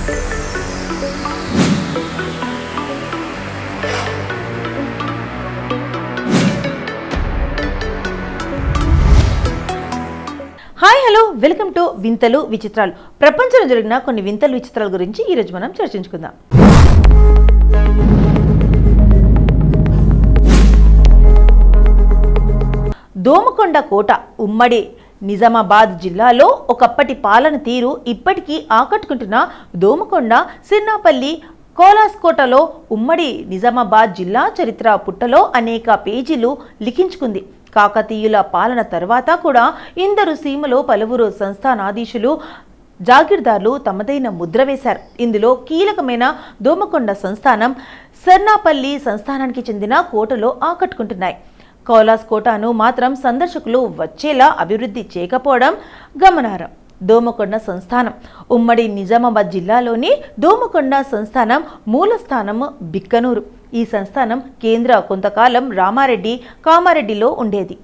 Hi hello welcome to వింతలు విచిత్రాలు. ప్రపంచంలో జరిగిన కొన్ని వింతలు విచిత్రాల గురించి ఈరోజు మనం చర్చించుకుందాం. దోమకొండ కోట ఉమ్మడి నిజామాబాద్ జిల్లాలో ఒకప్పటి పాలన తీరు ఇప్పటికీ ఆకట్టుకుంటున్న దోమకొండ సిర్నాపల్లి కోలాస్కోటలో ఉమ్మడి నిజామాబాద్ జిల్లా చరిత్ర పుట్టలో అనేక పేజీలు లిఖించుకుంది. కాకతీయుల పాలన తర్వాత కూడా ఇందరు సీమలో పలువురు సంస్థానాధీశులు జాగీర్దార్లు తమదైన ముద్ర వేశారు. ఇందులో కీలకమైన దోమకొండ సంస్థానం సిర్నాపల్లి సంస్థానానికి చెందిన కోటలో ఆకట్టుకుంటున్నాయి. కోలాస్కోటను మాత్రం సందర్శకులు వచ్చేలా అభివృద్ధి చేయకపోవడం గమనార్హం. దోమకొండ సంస్థానం ఉమ్మడి నిజామాబాద్ జిల్లాలోని దోమకొండ సంస్థానం మూలస్థానం బిక్కనూరు. ఈ సంస్థానం కేంద్ర కొంతకాలం రామారెడ్డి కామారెడ్డిలో ఉండేది.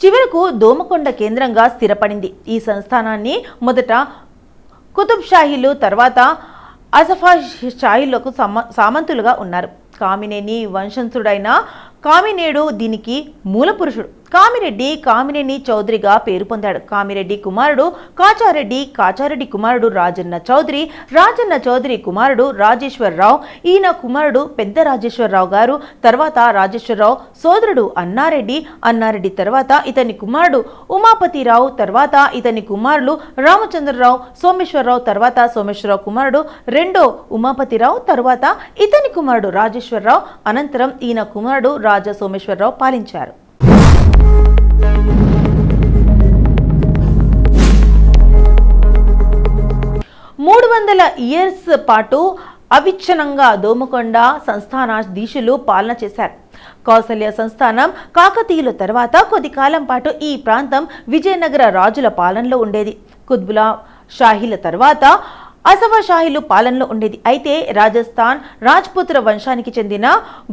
చివరకు దోమకొండ కేంద్రంగా స్థిరపడింది. ఈ సంస్థానాన్ని మొదట కుతుబ్ షాహీలు తర్వాత అసఫా షాహీలకు సామంతులుగా ఉన్నారు. కామినేని వంశస్థుడైన కామినేడు దీనికి మూలపురుషుడు. కామినేని చౌదరిగా పేరు పొందాడు. కామిరెడ్డి కుమారుడు కాచారెడ్డి, కాచారెడ్డి కుమారుడు రాజన్న చౌదరి కుమారుడు రాజేశ్వరరావు, ఈయన కుమారుడు పెద్ద రాజేశ్వరరావు గారు, తర్వాత రాజేశ్వరరావు సోదరుడు అన్నారెడ్డి తర్వాత ఇతని కుమారుడు ఉమాపతిరావు, తర్వాత ఇతని కుమారులు రామచంద్రరావు, సోమేశ్వరరావు, తర్వాత సోమేశ్వరరావు కుమారుడు రెండో ఉమాపతిరావు, తర్వాత ఇతని కుమారుడు రాజేశ్వరరావు, అనంతరం ఈయన కుమారుడు రాజా సోమేశ్వరరావు పాలించారు. మూడు 300 ఇయర్స్ పాటు అవిచ్ఛిన్నంగా దోమకొండ సంస్థానాధీశులు పాలన చేశారు. కౌసల్య సంస్థానం కాకతీయుల తర్వాత కొద్ది కాలం పాటు ఈ ప్రాంతం విజయనగర రాజుల పాలనలో ఉండేది. కుతుబుల్లా షాహీల తర్వాత అసఫా షాహీలు పాలనలో ఉండేది. అయితే రాజస్థాన్ రాజ్పుత్ర వంశానికి చెందిన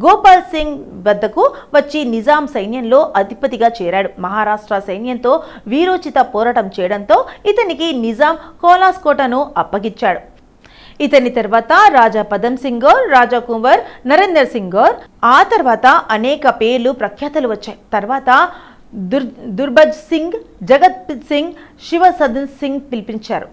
గోపాల్ సింగ్ వద్దకు వచ్చి నిజాం సైన్యంలో అధిపతిగా చేరాడు. మహారాష్ట్ర సైన్యంతో వీరోచిత పోరాటం చేయడంతో ఇతనికి నిజాం కోలాస్కోటను అప్పగించాడు. ఇతని తర్వాత రాజా పదం సింగ్ గౌర్, రాజా కువర్ నరేందర్ సింగ్ గౌర్, ఆ తర్వాత అనేక పేర్లు ప్రఖ్యాతలు వచ్చాయి. తర్వాత దుర్బజ్ సింగ్, జగత్ సింగ్, శివ సదన్ సింగ్ పిలిపించారు.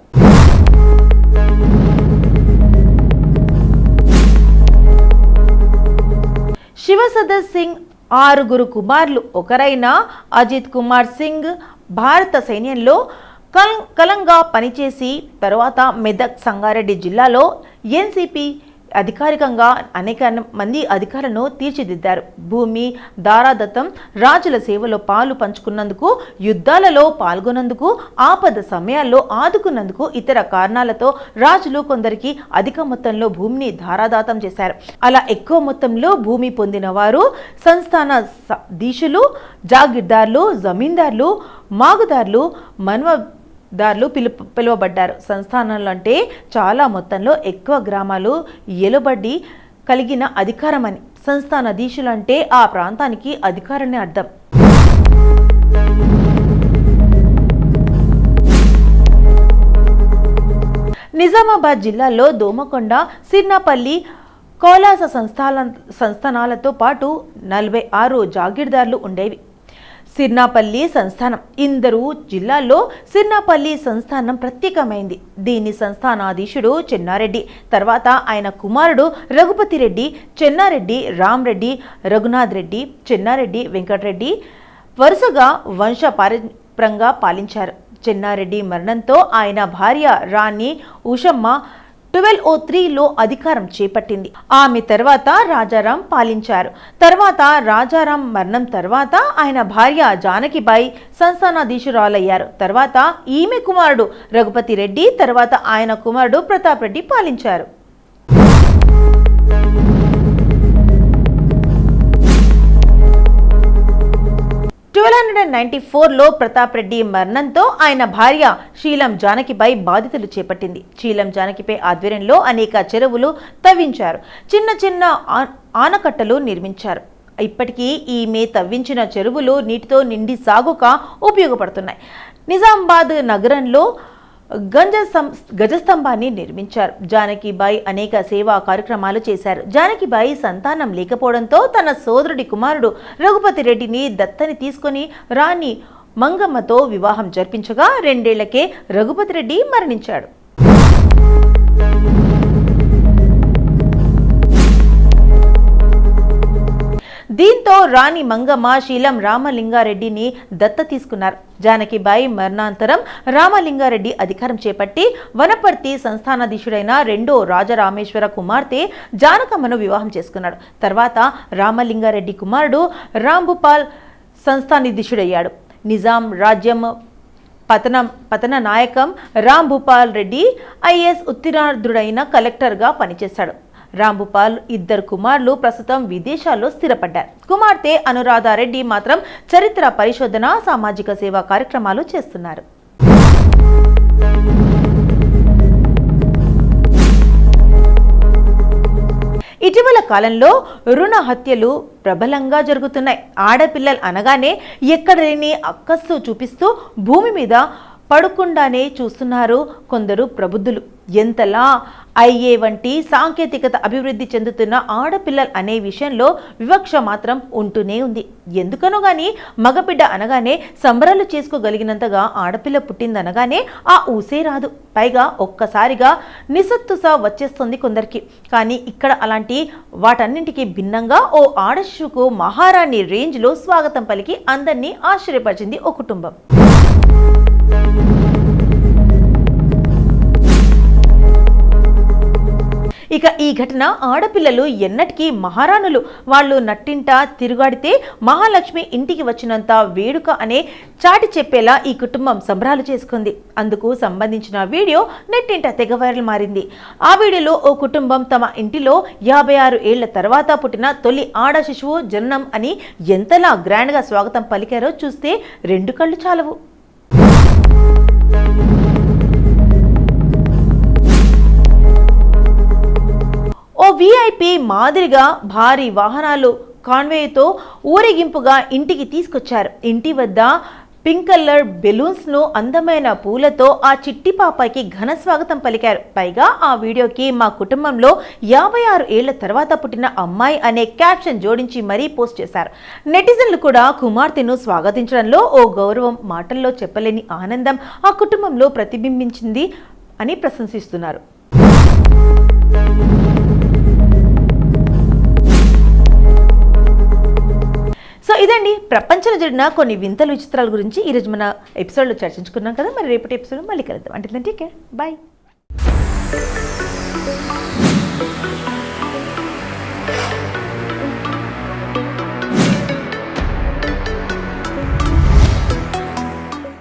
శివసదన్ సింగ్ 6 కుమారులు ఒకరైన అజిత్ కుమార్ సింగ్ భారత సైన్యంలో కలంగా పనిచేసి తర్వాత మెదక్ సంగారెడ్డి జిల్లాలో ఎన్సిపి అధికారికంగా అనేక మంది అధికారులను తీర్చిదిద్దారు. భూమి దారాదత్తం, రాజుల సేవలో పాలు పంచుకున్నందుకు, యుద్ధాలలో పాల్గొన్నందుకు, ఆపద సమయాల్లో ఆదుకున్నందుకు, ఇతర కారణాలతో రాజులు కొందరికి అధిక మొత్తంలో భూమిని దారాదాతం చేశారు. అలా ఎక్కువ మొత్తంలో భూమి పొందిన వారు సంస్థానాధీశులు, జాగీర్దార్లు, జమీందార్లు, మాగుదార్లు, దారులు పిలువబడ్డారు. సంస్థానాలు అంటే చాలా మొత్తంలో ఎక్కువ గ్రామాలు ఎలుబడి కలిగిన అధికారం అని. సంస్థానాధీశులు అంటే ఆ ప్రాంతానికి అధికారాన్ని అర్థం. నిజామాబాద్ జిల్లాలో దోమకొండ, సిర్నాపల్లి, కోలాస సంస్థానాలతో పాటు 46 జాగీర్దార్లు ఉండేవి. సిర్నాపల్లి సంస్థానం ఇందరు జిల్లాల్లో సిర్నాపల్లి సంస్థానం ప్రత్యేకమైంది. దీని సంస్థానాధీశుడు చెన్నారెడ్డి, తర్వాత ఆయన కుమారుడు రఘుపతి రెడ్డి, చెన్నారెడ్డి, రామరెడ్డి, రఘునాథ్ రెడ్డి, చెన్నారెడ్డి, వెంకటరెడ్డి వరుసగా వంశపారంపర్యంగా పాలించారు. చెన్నారెడ్డి మరణంతో ఆయన భార్య రాణి ఉషమ్మ 1203లో అధికారం చేపట్టింది. ఆమె తర్వాత రాజారాం పాలించారు. తర్వాత రాజారాం మరణం తర్వాత ఆయన భార్య జానకిబాయి సంస్థానాధీశురాలయ్యారు. తర్వాత ఈమె కుమారుడు రఘుపతి రెడ్డి, తర్వాత ఆయన కుమారుడు ప్రతాప్ రెడ్డి పాలించారు. 1294లో ప్రతాప్ రెడ్డి మరణంతో ఆయన భార్య శీలం జానకిపై బాధ్యతలు చేపట్టింది. శీలం జానకిపై ఆధ్వర్యంలో అనేక చెరువులు తవ్వించారు, చిన్న చిన్న ఆనకట్టలు నిర్మించారు. ఇప్పటికీ ఈమె తవ్వించిన చెరువులు నీటితో నిండి సాగుగా ఉపయోగపడుతున్నాయి. నిజామాబాద్ నగరంలో గజస్తంభాన్ని నిర్మించారు. జానకిబాయి అనేక సేవా కార్యక్రమాలు చేశారు. జానకిబాయి సంతానం లేకపోవడంతో తన సోదరుడి కుమారుడు రఘుపతి రెడ్డిని దత్తని తీసుకుని రాణి మంగమ్మతో వివాహం జరిపించగా 2 ఏళ్లకే రఘుపతి రెడ్డి మరణించాడు. దీంతో రాణి మంగమ్మ శీలం రామలింగారెడ్డిని దత్త తీసుకున్నారు. జానకిబాయి మరణాంతరం రామలింగారెడ్డి అధికారం చేపట్టి వనపర్తి సంస్థానాధీశుడైన 2వ రాజరామేశ్వర కుమార్తె జానకమ్మను వివాహం చేసుకున్నాడు. తర్వాత రామలింగారెడ్డి కుమారుడు రాంభూపాల్ సంస్థానాధీశుడయ్యాడు. నిజాం రాజ్యం పతన నాయకం రాంభూపాల్ రెడ్డి ఐఏఎస్ ఉత్తీర్ణుడైన కలెక్టర్గా పనిచేశాడు. రాంభూపాల్ 2 కుమారులు ప్రస్తుతం విదేశాల్లో స్థిరపడ్డారు. కుమార్తె అనురాధారెడ్డి మాత్రం చరిత్ర పరిశోధన, సామాజిక సేవా కార్యక్రమాలు చేస్తున్నారు. ఇటీవల కాలంలో రుణ హత్యలు ప్రబలంగా జరుగుతున్నాయి. ఆడపిల్లలు అనగానే ఎక్కడ లేని అక్కస్సు చూపిస్తూ భూమి మీద పడుకుండానే చూస్తున్నారు కొందరు ప్రబుద్ధులు. ఎంతలా ఐఏ వంటి సాంకేతికత అభివృద్ధి చెందుతున్న ఆడపిల్లలు అనే విషయంలో వివక్ష మాత్రం ఉంటూనే ఉంది. ఎందుకనో గాని మగబిడ్డ అనగానే సంబరాలు చేసుకోగలిగినంతగా ఆడపిల్ల పుట్టిందనగానే ఆ ఊసే రాదు. పైగా ఒక్కసారిగా నిస్సత్తుస వచ్చేస్తుంది కొందరికి. కానీ ఇక్కడ అలాంటి వాటన్నింటికి భిన్నంగా ఓ ఆడశిశువుకు మహారాణి రేంజ్లో స్వాగతం పలికి అందరినీ ఆశ్చర్యపరిచింది ఓ కుటుంబం. ఇక ఈ ఘటన ఆడపిల్లలు ఎన్నటికీ మహారాణులు, వాళ్ళు నట్టింట తిరుగాడితే మహాలక్ష్మి ఇంటికి వచ్చినంత వేడుక అనే చాటి చెప్పేలా ఈ కుటుంబం సంబరాలు చేసుకుంది. అందుకు సంబంధించిన వీడియో నెట్టింట తెగ వైరల్ మారింది. ఆ వీడియోలో ఓ కుటుంబం తమ ఇంటిలో 56 ఏళ్ల తర్వాత పుట్టిన తొలి ఆడ శిశువు జననం అని ఎంతలా గ్రాండ్గా స్వాగతం పలికారో చూస్తే 2 కళ్ళు చాలవు. ఓ వీఐపీ మాదిరిగా భారీ వాహనాలు కాన్వేతో ఊరేగింపుగా ఇంటికి తీసుకొచ్చారు. ఇంటి వద్ద పింక్ కలర్ బెలూన్స్ను అందమైన పూలతో ఆ చిట్టి పాపకి ఘన స్వాగతం పలికారు. పైగా ఆ వీడియోకి మా కుటుంబంలో 56 ఏళ్ల తర్వాత పుట్టిన అమ్మాయి అనే క్యాప్షన్ జోడించి మరీ పోస్ట్ చేశారు. నెటిజన్లు కూడా కుమార్తెను స్వాగతించడంలో ఓ గౌరవం, మాటల్లో చెప్పలేని ఆనందం ఆ కుటుంబంలో ప్రతిబింబించింది అని ప్రశంసిస్తున్నారు. సో ఇదండి ప్రపంచంలో జరిగిన కొన్ని వింతలు విచిత్రాల గురించి ఈరోజు మన ఎపిసోడ్లో చర్చించుకున్నాం కదా. మరి రేపటి ఎపిసోడ్ మళ్ళీ కలుద్దాం. అంటే టేక్ కేర్, బాయ్.